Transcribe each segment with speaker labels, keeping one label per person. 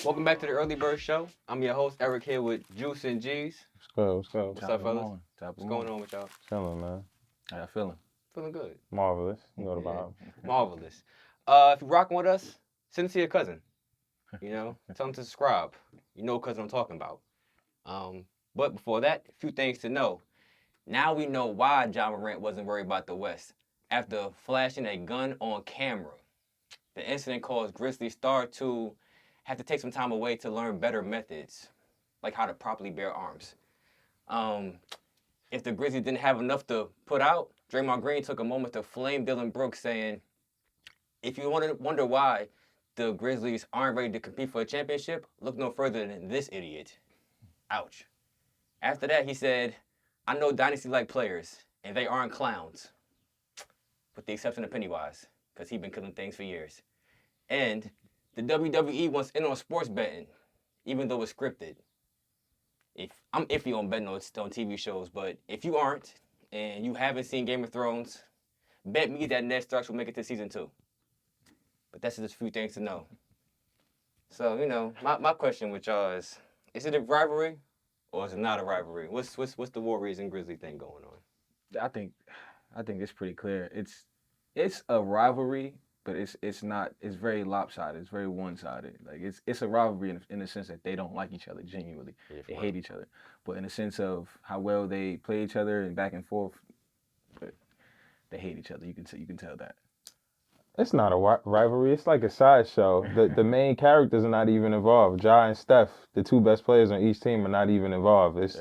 Speaker 1: Welcome back to the Early Bird Show. I'm your host, Eric, here with Juice and G's.
Speaker 2: What's good?
Speaker 1: What's up, fellas? What's going on with y'all?
Speaker 2: Chilling, man.
Speaker 3: How you feeling?
Speaker 1: Feeling good.
Speaker 2: Marvelous. You know the vibe.
Speaker 1: Marvelous. If you're rocking with us, send it to your cousin. You know, tell them to subscribe. You know what cousin I'm talking about. But before that, a few things to know. Now we know why John Morant wasn't worried about the West. After flashing a gun on camera, the incident caused Grizzlies star to have to take some time away to learn better methods, like how to properly bear arms. If the Grizzlies didn't have enough to put out, Draymond Green took a moment to flame Dillon Brooks, saying, if you wonder why the Grizzlies aren't ready to compete for a championship, look no further than this idiot. Ouch. After that, he said, I know Dynasty-like players, and they aren't clowns, with the exception of Pennywise, because he's been killing things for years. And the WWE wants in on sports betting, even though it's scripted. I'm iffy on betting on TV shows, but if you aren't, and you haven't seen Game of Thrones, bet me that Ned Stark will make it to season 2. But that's just a few things to know. So, you know, my question with y'all is it a rivalry or is it not a rivalry? What's the Warriors and Grizzlies thing going on?
Speaker 3: I think it's pretty clear. It's a rivalry, but it's not. It's very lopsided. It's very one-sided. Like it's a rivalry in the sense that they don't like each other genuinely. They hate each other. But in the sense of how well they play each other and back and forth, but they hate each other. You can tell that.
Speaker 2: It's not a rivalry. It's like a sideshow. The main characters are not even involved. Ja and Steph, the two best players on each team, are not even involved. It's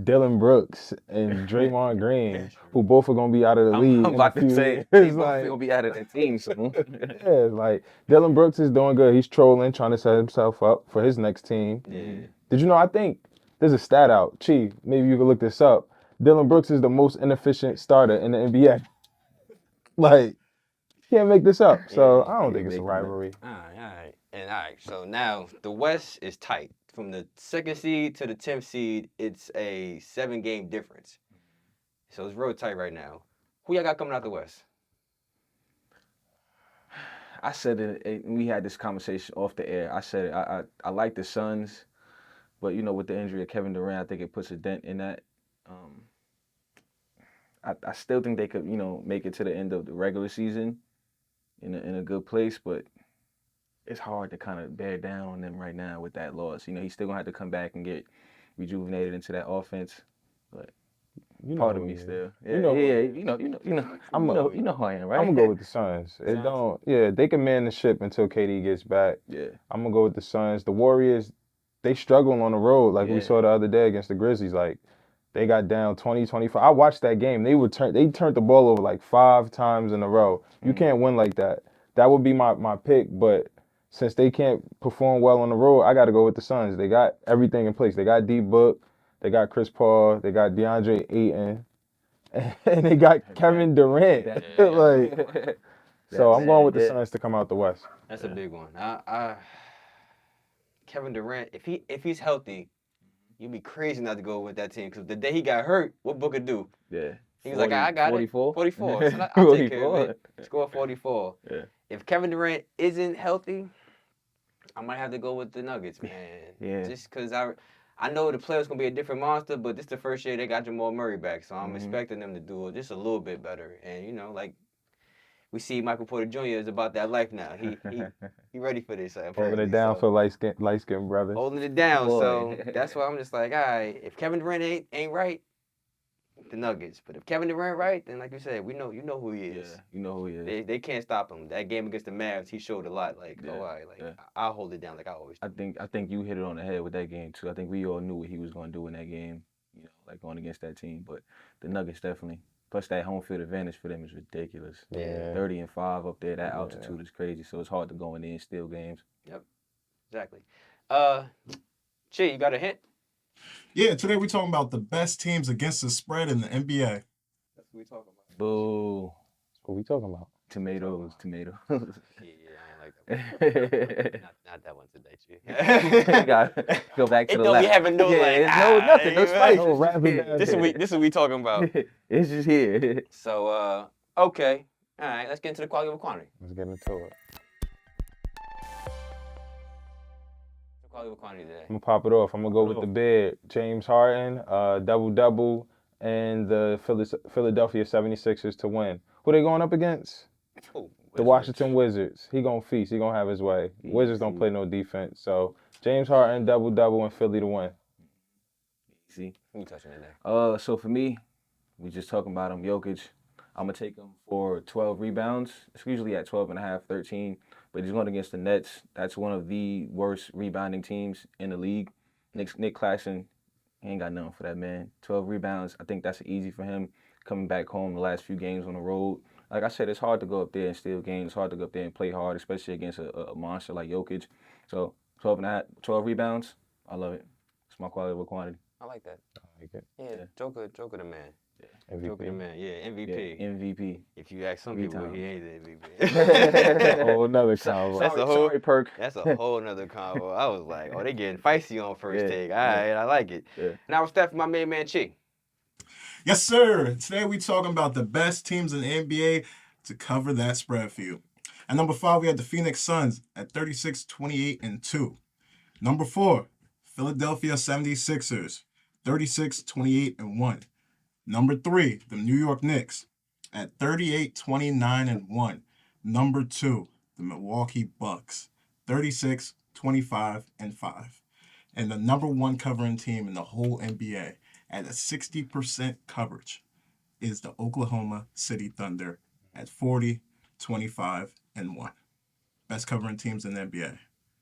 Speaker 2: Dillon Brooks and Draymond Green, who both are going to be out of the league.
Speaker 3: I'm about to say,
Speaker 2: it's
Speaker 3: like, going to be out of the team soon.
Speaker 2: Yeah, it's like Dillon Brooks is doing good. He's trolling, trying to set himself up for his next team.
Speaker 1: Yeah.
Speaker 2: Did you know, I think there's a stat out. Chief, maybe you can look this up. Dillon Brooks is the most inefficient starter in the NBA. Like, can't make this up. So I don't think it's a rivalry.
Speaker 1: All right. So now the West is tight. From the 2nd seed to the 10th seed, it's a 7-game difference. So it's real tight right now. Who y'all got coming out the West?
Speaker 3: I said it. We had this conversation off the air. I said it. I like the Suns, but you know, with the injury of Kevin Durant, I think it puts a dent in that. I still think they could, you know, make it to the end of the regular season in a good place, but it's hard to kind of bear down on them right now with that loss. You know, he's still gonna have to come back and get rejuvenated into that offense, but part of me still. You know who I am, right?
Speaker 2: I'm gonna go with the Suns. They can man the ship until KD gets back.
Speaker 3: Yeah.
Speaker 2: I'm gonna go with the Suns. The Warriors, they struggle on the road, like we saw the other day against the Grizzlies. Like, they got down 20-25. I watched that game. They turned the ball over like 5 times in a row. You can't win like that. That would be my pick, but since they can't perform well on the road, I got to go with the Suns. They got everything in place. They got D-Book, they got Chris Paul, they got DeAndre Ayton, and they got Kevin Durant. So I'm going with the Suns to come out the West.
Speaker 1: That's a big one. Kevin Durant, if he's healthy, you'd be crazy not to go with that team, because the day he got hurt, what Booker do?
Speaker 3: Yeah.
Speaker 1: He was like, I got
Speaker 3: 44?
Speaker 1: it. 44. So I'll take care of it. Score 44.
Speaker 3: Yeah.
Speaker 1: If Kevin Durant isn't healthy, I might have to go with the Nuggets, man.
Speaker 3: Yeah.
Speaker 1: Just because I know the player's going to be a different monster, but this is the first year they got Jamal Murray back, so I'm expecting them to do just a little bit better. And, you know, like, we see Michael Porter Jr. is about that life now. He ready for this.
Speaker 2: Holding it down for light-skinned brothers.
Speaker 1: Holding it down. So that's why I'm just like, all right, if Kevin Durant ain't right, the Nuggets. But if Kevin Durant right, then like you said, you know who he is.
Speaker 3: Yeah, you know who he is.
Speaker 1: They can't stop him. That game against the Mavs, he showed a lot. Like, I'll hold it down like I always do.
Speaker 3: I think you hit it on the head with that game too. I think we all knew what he was going to do in that game. You know, like going against that team. But the Nuggets definitely. Plus, that home field advantage for them is ridiculous.
Speaker 1: Yeah.
Speaker 3: 30-5 up there, that altitude is crazy. So it's hard to go in there and steal games.
Speaker 1: Yep, exactly. Chi, you got a hint?
Speaker 4: Yeah, today we're talking about the best teams against the spread in the NBA.
Speaker 1: That's what we talking about.
Speaker 3: Boo.
Speaker 2: That's what we talking about.
Speaker 3: Tomatoes.
Speaker 1: Yeah, I ain't like that. not that one today, Chi.
Speaker 3: You gotta go back to the left.
Speaker 1: It don't be having no
Speaker 3: nothing, no spice.
Speaker 2: No rapping.
Speaker 1: This is what we talking about.
Speaker 3: It's just here.
Speaker 1: So, okay. All right, let's get into the quality of quantity.
Speaker 2: Let's get into it.
Speaker 1: Quality with quantity today.
Speaker 2: I'm gonna pop it off. I'm gonna go with the bid. James Harden, double-double, and the Philadelphia 76ers to win. Who they going up against?
Speaker 1: Ooh,
Speaker 2: The Washington Wizards. He gonna feast. He gonna have his way. Wizards don't play no defense. So James Harden, double-double, and Philly to win.
Speaker 3: Easy.
Speaker 1: who you touching today?
Speaker 3: So for me, we just talking about him, Jokic. I'm going to take him for 12 rebounds. It's usually at 12 and a half, 13. But he's going against the Nets. That's one of the worst rebounding teams in the league. Nick Claxton, he ain't got nothing for that, man. 12 rebounds, I think that's easy for him coming back home the last few games on the road. Like I said, it's hard to go up there and steal games. It's hard to go up there and play hard, especially against a monster like Jokic. So 12 and a half, 12 rebounds, I love it. It's my quality over quantity.
Speaker 1: I like that.
Speaker 2: I like it.
Speaker 1: Yeah, Joker the man.
Speaker 2: MVP.
Speaker 1: Joker the man. Yeah, MVP.
Speaker 3: Yeah, MVP.
Speaker 1: If you ask some
Speaker 3: Three
Speaker 1: people,
Speaker 3: times.
Speaker 1: he ain't the MVP.
Speaker 2: A whole nother combo.
Speaker 1: That's a whole
Speaker 3: Sorry, Perk.
Speaker 1: That's a whole nother combo. I was like, oh, they getting feisty on first
Speaker 3: Yeah,
Speaker 1: take. All right, I like it.
Speaker 3: Yeah.
Speaker 1: Now it's Steph, my main man, Chi.
Speaker 4: Yes, sir. Today we talking about the best teams in the NBA to cover that spread for you. At number 5, we have the Phoenix Suns at 36, 28, and 2. Number 4, Philadelphia 76ers, 36, 28, and 1. Number 3, the New York Knicks at 38, 29, and 1. Number 2, the Milwaukee Bucks, 36, 25, and 5. And the number 1 covering team in the whole NBA at a 60% coverage is the Oklahoma City Thunder at 40, 25, and 1. Best covering teams in the NBA.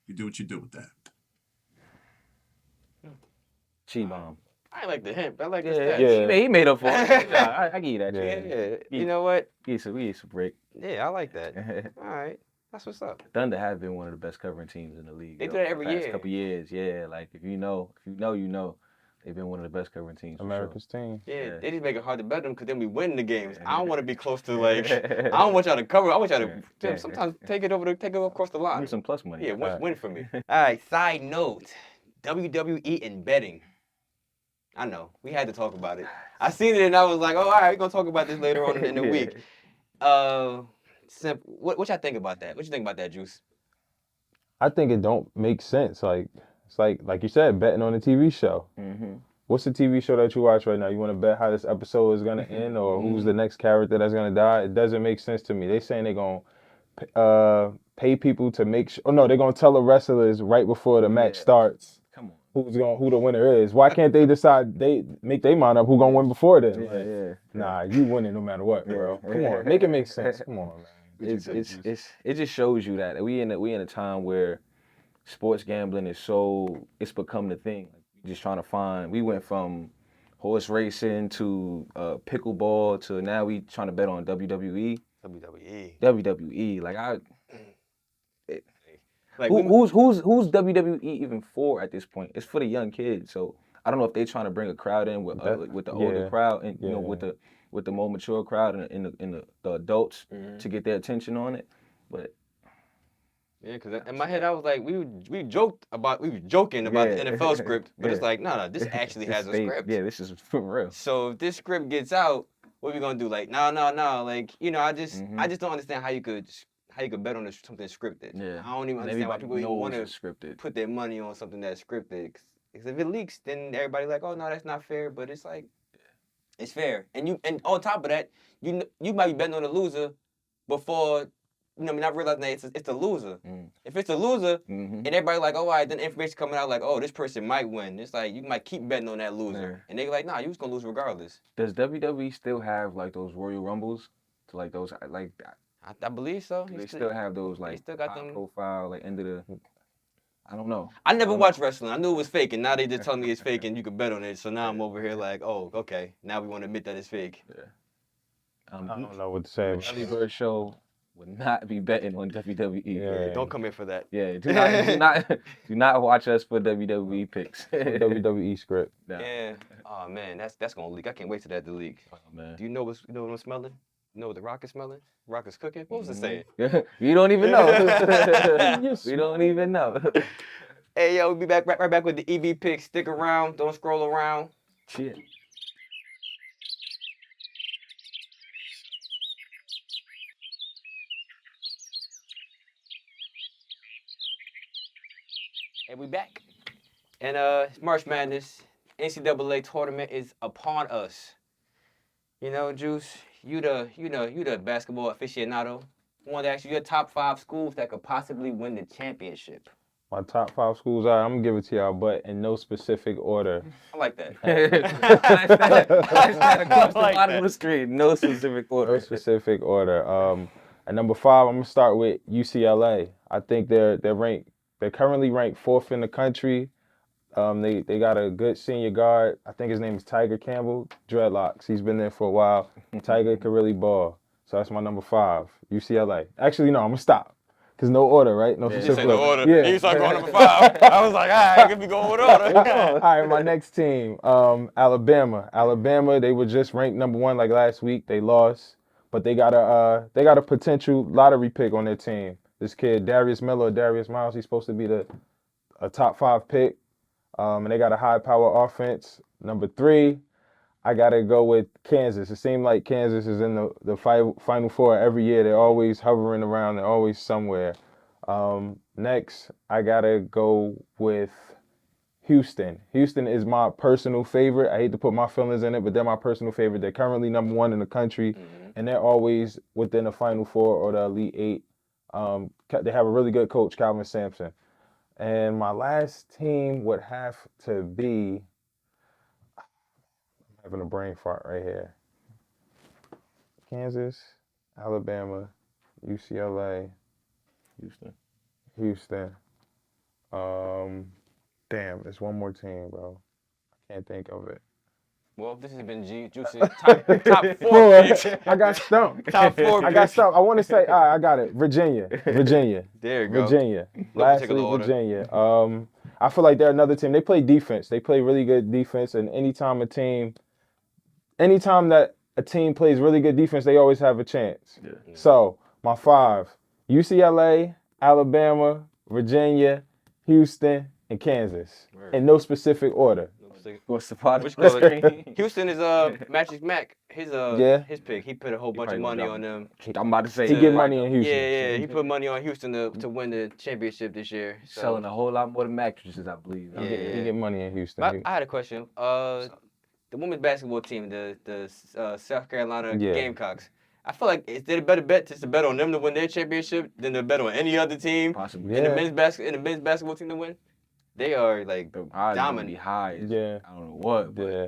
Speaker 4: You do what you do with that.
Speaker 3: Chi-bomb.
Speaker 1: I like the hint, but I like the
Speaker 3: Yeah,
Speaker 1: stats.
Speaker 3: he made up for it. Yeah, I give you that.
Speaker 1: Yeah. You know what?
Speaker 3: We get some break.
Speaker 1: Yeah, I like that. All right. That's what's up.
Speaker 3: Thunder have been one of the best covering teams in the league.
Speaker 1: They
Speaker 3: yo,
Speaker 1: do that
Speaker 3: for
Speaker 1: every
Speaker 3: the past
Speaker 1: year.
Speaker 3: Couple years, yeah. Like if you know, you know. They've been one of the best covering teams. for
Speaker 2: America's team.
Speaker 1: Yeah,
Speaker 3: Yeah.
Speaker 1: they just make it hard to bet them because then we win the games. I don't want to be close to
Speaker 3: sure.
Speaker 1: like. I don't want y'all to cover. I want y'all to
Speaker 3: Yeah.
Speaker 1: sometimes take it across the line.
Speaker 3: Need some plus money.
Speaker 1: Yeah,
Speaker 2: Right.
Speaker 1: win for me. All right. Side note: WWE and betting. I know we had to talk about it. I seen it and I was like, oh, all right, we're gonna talk about this later on in the week. What y'all think about that? What you think about that, Juice?
Speaker 2: I think it don't make sense. Like it's like you said, betting on a TV show.
Speaker 3: Mm-hmm.
Speaker 2: What's the TV show that you watch right now? You want to bet how this episode is gonna end, or who's the next character that's gonna die? It doesn't make sense to me. They saying they're gonna pay people to make sure. Oh no, they're gonna tell the wrestlers right before the match
Speaker 3: Yeah.
Speaker 2: starts
Speaker 3: Come on.
Speaker 2: who the winner is. Why can't they decide? They make their mind up who gonna win before then.
Speaker 3: Yeah,
Speaker 2: Like,
Speaker 3: yeah.
Speaker 2: Nah, you winning no matter what, bro.
Speaker 3: Yeah.
Speaker 2: Come on, make it make sense. Come on, man.
Speaker 3: It just shows you that we in a time where sports gambling it's become the thing. Like, just trying to find. We went from horse racing to pickleball to now we trying to bet on WWE. WWE.
Speaker 1: Like
Speaker 3: Who's WWE even for at this point? It's for the young kids. So I don't know if they're trying to bring a crowd in with the older
Speaker 2: Yeah.
Speaker 3: crowd and
Speaker 2: Yeah.
Speaker 3: with the more mature crowd and the adults
Speaker 1: Mhm.
Speaker 3: to get their attention on it. But
Speaker 1: Yeah, because in my head I was like, we were joking about the
Speaker 3: Yeah.
Speaker 1: NFL script, but it's
Speaker 3: Yeah.
Speaker 1: like, no, this actually has a script.
Speaker 3: Yeah, this is for real.
Speaker 1: So if this script gets out, what are we gonna do? Like, no. Like, I just
Speaker 3: Mhm.
Speaker 1: don't understand how you could bet on something scripted.
Speaker 3: Yeah.
Speaker 1: I don't even
Speaker 3: And
Speaker 1: understand why
Speaker 3: everybody
Speaker 1: people even
Speaker 3: knows
Speaker 1: want to
Speaker 3: it's scripted.
Speaker 1: put their money on something that's scripted. Because if it leaks, then everybody like, oh no, that's not fair. But it's like, it's fair. And on top of that, you might be betting on the loser before. Not realizing that it's a loser.
Speaker 3: Mm.
Speaker 1: If it's a loser,
Speaker 3: Mm-hmm.
Speaker 1: and everybody like, oh, all right, then information coming out like, oh, this person might win. It's like, you might keep betting on that loser.
Speaker 3: Yeah.
Speaker 1: And they like, nah, you was going to lose regardless.
Speaker 3: Does WWE still have like those Royal Rumbles? To like those like
Speaker 1: I believe so.
Speaker 3: they still have those like
Speaker 1: still got
Speaker 3: high
Speaker 1: them.
Speaker 3: profile like end of the. I don't know.
Speaker 1: I never watched wrestling. I knew it was fake, and now they just tell me it's fake and you can bet on it. So now I'm over here like, oh, okay. Now we want to admit that it's fake.
Speaker 2: I don't know what to say.
Speaker 3: Early Bird Show would not be betting on WWE.
Speaker 2: Yeah.
Speaker 1: Don't come in for that.
Speaker 3: Yeah, do not watch us for WWE picks.
Speaker 2: WWE script.
Speaker 3: Nah.
Speaker 1: Yeah. Oh man, that's gonna leak. I can't wait till that to leak.
Speaker 3: Oh, man.
Speaker 1: Do you know what I'm smelling? You know what the rock is smelling? Rock is cooking. What was it saying?
Speaker 3: We don't even know. We don't even know.
Speaker 1: Hey yo, we'll be back right back with the EV picks. Stick around. Don't scroll around.
Speaker 3: Shit.
Speaker 1: And we back. And it's March Madness. NCAA tournament is upon us. You know, Juice, you the basketball aficionado. I want to ask you your top 5 schools that could possibly win the championship.
Speaker 2: My top 5 schools are, I'm going to give it to y'all, but in no specific order.
Speaker 1: I like that.
Speaker 3: Across the bottom of the screen, no specific order.
Speaker 2: No specific order. At number 5, I'm gonna start with UCLA. I think they're currently ranked 4th in the country. They got a good senior guard. I think his name is Tiger Campbell. Dreadlocks. He's been there for a while. Tiger can really ball. So that's my number 5. UCLA. Actually, no, I'm gonna stop. Cause no order, right? No
Speaker 1: He
Speaker 2: specific
Speaker 1: said no order.
Speaker 2: Yeah.
Speaker 1: He started going number 5. I was like, all right, could be going with order.
Speaker 2: All right, my next team, Alabama. Alabama, they were just ranked number 1 like last week. They lost, but they got a potential lottery pick on their team. This kid, Darius Miles, he's supposed to be a top 5 pick. And they got a high power offense. Number 3, I gotta go with Kansas. It seems like Kansas is in the Final Four every year. They're always hovering around. They're always somewhere. Next, I gotta go with Houston. Houston is my personal favorite. I hate to put my feelings in it, but they're my personal favorite. They're currently number 1 in the country, and they're always within the Final Four or the Elite 8. They have a really good coach, Calvin Sampson. And my last team would have to be, I'm having a brain fart right here. Kansas, Alabama, UCLA, Houston. Damn, there's one more team, bro. I can't think of it.
Speaker 1: Well, this has been Juice's top 4 picks.
Speaker 2: I got stumped.
Speaker 1: Top 4
Speaker 2: I got
Speaker 1: picks.
Speaker 2: stumped. I want to say, all right, I got it. Virginia.
Speaker 1: There you go.
Speaker 2: Virginia.
Speaker 1: No
Speaker 2: Lastly,
Speaker 1: particular order.
Speaker 2: Virginia. I feel like they're another team. They play defense. They play really good defense. And anytime that a team plays really good defense, they always have a chance.
Speaker 3: Yeah.
Speaker 2: So, my 5, UCLA, Alabama, Virginia, Houston, and Kansas.
Speaker 1: Word.
Speaker 2: In no specific order.
Speaker 3: What's the part?
Speaker 1: Which color? Houston is Magic Mac. His pick. He put a whole bunch of
Speaker 3: probably
Speaker 1: money
Speaker 3: gonna
Speaker 1: on them.
Speaker 3: I'm about to say
Speaker 2: He get money in Houston.
Speaker 1: Yeah. He put money on Houston to win the championship this year. So.
Speaker 3: Selling a whole lot more than mattresses, I believe.
Speaker 1: Yeah.
Speaker 2: He get money in Houston.
Speaker 1: I had a question. The women's basketball team, the South Carolina Gamecocks. I feel like is it a better bet to bet on them to win their championship than to bet on any other team
Speaker 3: Possibly.
Speaker 1: in the men's basketball team to win? They are like
Speaker 3: The odds would
Speaker 1: dominant.
Speaker 3: be high.
Speaker 2: Yeah.
Speaker 3: I don't know what. But
Speaker 2: Yeah,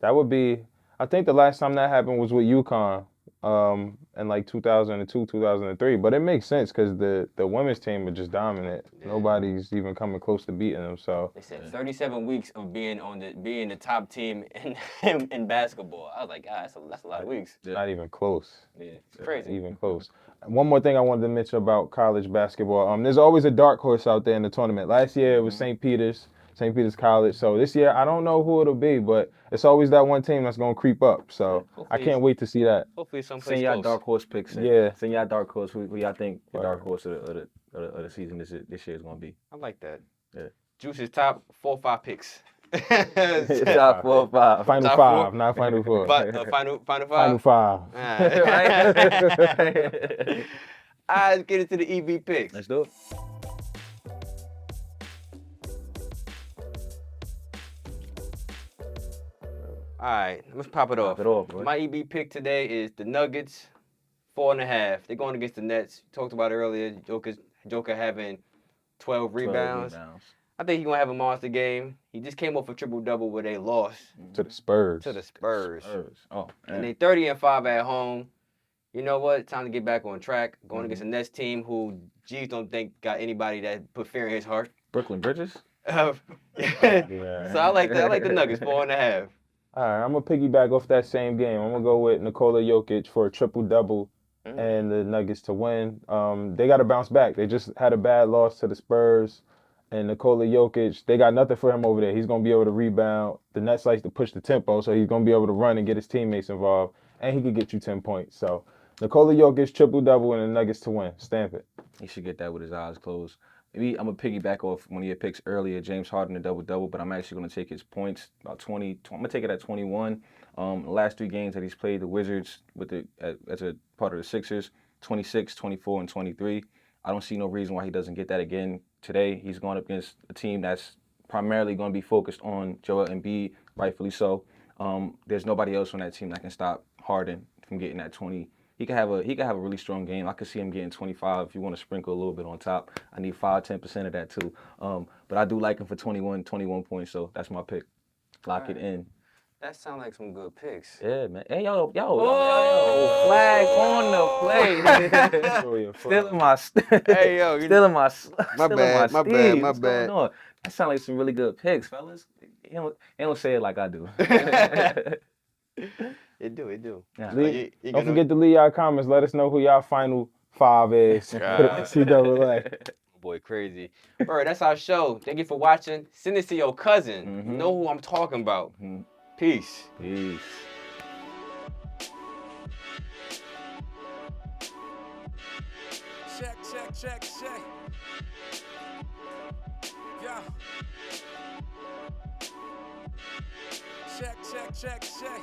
Speaker 2: that would be. I think the last time that happened was with UConn, in like 2002, 2003. But it makes sense because the women's team are just dominant.
Speaker 1: Yeah.
Speaker 2: Nobody's even coming close to beating them. So
Speaker 1: They said 37 weeks of being the top team in basketball. I was like, God, that's a lot of weeks.
Speaker 2: not even close.
Speaker 1: Yeah, it's crazy.
Speaker 2: Even close. One more thing I wanted to mention about college basketball. There's always a dark horse out there in the tournament. Last year it was St. Peter's College. So this year I don't know who it'll be, but it's always that one team that's gonna creep up. So I can't wait to see that.
Speaker 1: Hopefully someplace
Speaker 3: send y'all
Speaker 1: close.
Speaker 3: dark horse picks.
Speaker 2: Yeah.
Speaker 3: Send y'all dark horse. Who y'all think the dark horse of the season this year is gonna be?
Speaker 1: I like that.
Speaker 3: Yeah.
Speaker 1: Juice's top 4 or 5 picks.
Speaker 3: Top 4 or 5.
Speaker 2: Final
Speaker 1: Top
Speaker 2: 5,
Speaker 1: four.
Speaker 2: not Final 4.
Speaker 1: Final 5.
Speaker 2: Final 5.
Speaker 1: Alright. Let's get into the EV picks.
Speaker 3: Let's do it.
Speaker 1: All right, let's pop it off.
Speaker 3: Pop it off, bro.
Speaker 1: My EB pick today is the Nuggets, 4.5. They're going against the Nets. Talked about it earlier. Joker having 12 rebounds. I think he's going to have a monster game. He just came off a triple-double with a loss
Speaker 2: To the Spurs.
Speaker 1: to the Spurs.
Speaker 3: Oh,
Speaker 1: And they 30-5 at home. You know what? Time to get back on track. Going against a Nets team who, G's don't think got anybody that put fear in his heart.
Speaker 3: Brooklyn Bridges?
Speaker 1: So I like that. I like the Nuggets, 4.5.
Speaker 2: All right, I'm going to piggyback off that same game. I'm going to go with Nikola Jokic for a triple-double and the Nuggets to win. They got to bounce back. They just had a bad loss to the Spurs. And Nikola Jokic, they got nothing for him over there. He's going to be able to rebound. The Nets likes to push the tempo, so he's going to be able to run and get his teammates involved. And he could get you 10 points. So Nikola Jokic, triple-double, and the Nuggets to win. Stamp it.
Speaker 3: He should get that with his eyes closed. Maybe I'm going to piggyback off one of your picks earlier, James Harden, a double-double, but I'm actually going to take his points, about 20. I'm going to take it at 21. The last 3 games that he's played, the Wizards as a part of the Sixers, 26, 24, and 23. I don't see no reason why he doesn't get that again today he's going up against a team that's primarily going to be focused on Joel Embiid, rightfully so. There's nobody else on that team that can stop Harden from getting that 20. He could have a really strong game. I could see him getting 25 if you want to sprinkle a little bit on top. I need 10% of that too. But I do like him for 21 points, so that's my pick. Lock it in.
Speaker 1: That sounds like some good picks.
Speaker 3: Yeah, man. Hey, yo, flag on the play. Stealing my,
Speaker 5: Hey, yo,
Speaker 3: stealing my,
Speaker 5: my
Speaker 3: stealing
Speaker 5: bad,
Speaker 3: my
Speaker 5: my bad,
Speaker 3: steed.
Speaker 5: my
Speaker 3: What's
Speaker 5: bad.
Speaker 3: going on? That sounds like some really good picks, fellas. He don't say it like I do.
Speaker 5: It do.
Speaker 3: Yeah.
Speaker 2: Don't forget to leave y'all comments. Let us know who y'all final 5 is.
Speaker 1: Boy, crazy. All right, that's our show. Thank you for watching. Send this to your cousin. You know who I'm talking about. Peace.
Speaker 3: Peace.
Speaker 6: Check. Yeah. Check.